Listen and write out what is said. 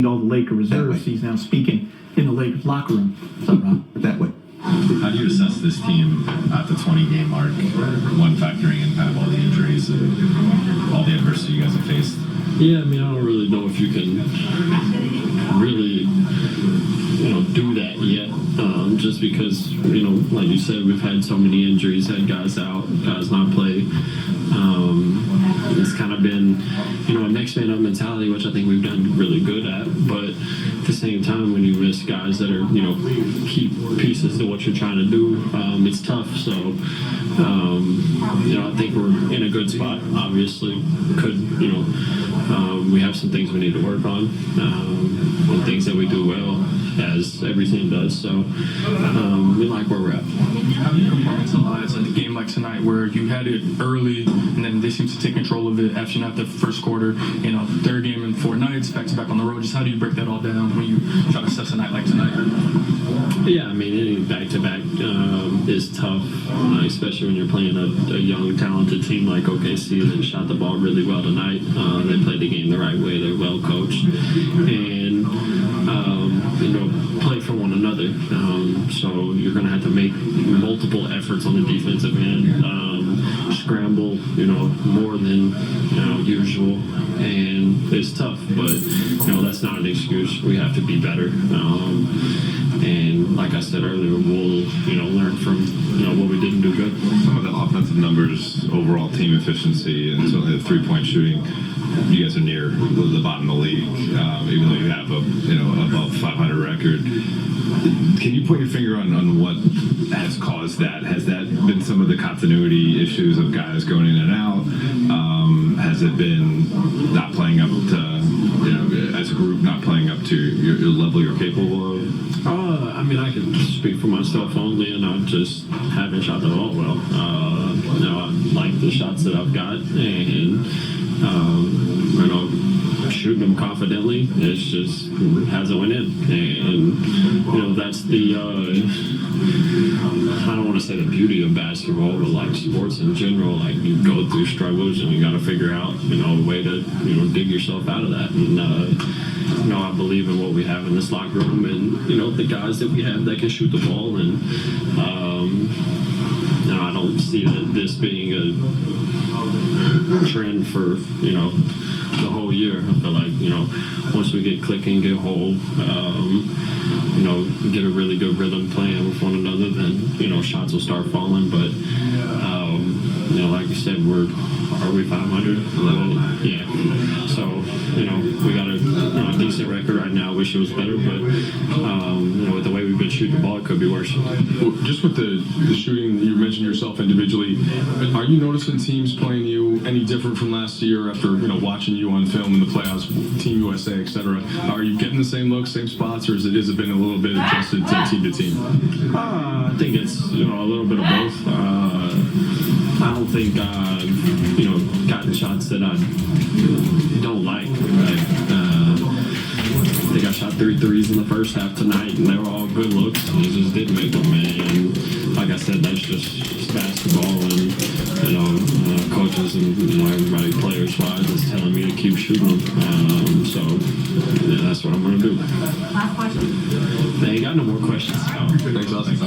all the Laker reserves. He's now speaking in the Lakers locker room. What's up, Rob? That way. How do you assess this team at the 20-game mark, one factoring in kind of all the injuries and all the adversity you guys have faced? Yeah, I mean, I don't really know if you can really, do that yet. Just because, like you said, we've had so many injuries, had guys out, guys not play. It's kind of been, a next man up mentality, which I think we've done really good at. But at the same time, when you miss guys that are, key pieces to what you're trying to do, it's tough. So, I think we're in a good spot. Obviously, we have some things we need to work on, and things that we do well, as every team does. So, we like where we're at. How do you compartmentalize a game like tonight where you had it early and then they seem to take control of it after not the first quarter, third game in 4 nights, back-to-back on the road? Just how do you break that all down when you try to assess a night like tonight? Yeah, I mean, any back-to-back is tough, especially when you're playing a young, talented team like OKC that shot the ball really well tonight. They played the game the right way. They're well coached. And, play for one another. So you're going to have to make multiple efforts on the defensive end, scramble, more than, usual. And it's tough, but, that's not an excuse. We have to be better. And like I said earlier, we'll, learn from, what we didn't do good. Some of the offensive numbers, overall team efficiency, and certainly the three-point shooting, you guys are near the bottom of the league, even though you have a above 500 record. Can you put your finger on what has caused that? Has that been some of the continuity issues of guys going in and out? Has it been not playing up to, as a group, not playing up to your level you're capable of? I mean, I can speak for myself only, and I just haven't shot the ball well. I like the shots that I've got, and shooting them confidently. It's just hasn't went in, and that's the I don't want to say the beauty of basketball, but like sports in general, like you go through struggles and you got to figure out a way to dig yourself out of that. And I believe in what we have in this locker room, and the guys that we have that can shoot the ball, and I don't see this being a trend for the whole year. I feel like once we get clicking, get whole, get a really good rhythm playing with one another, then shots will start falling. But like you said, are we 500? Yeah. So we got a decent record right now. Wish it was better, but with the way we've been shooting the ball, it could be worse. Well, just with the shooting, you mentioned yourself individually. Are you noticing teams playing you any different from last year after watching you on film in the playoffs, Team USA, etc.? Are you getting the same looks, same spots, or has it been a little bit adjusted to team to team? I think it's a little bit of both. I don't think gotten shots that I don't like. I think I shot 3 threes in the first half tonight, and they were all good looks. And it just didn't make them, and like I said, that's just basketball, and coaches and everybody players-wise is telling me to keep shooting them. So that's what I'm going to do. Last question. They ain't got no more questions. Thanks, Austin.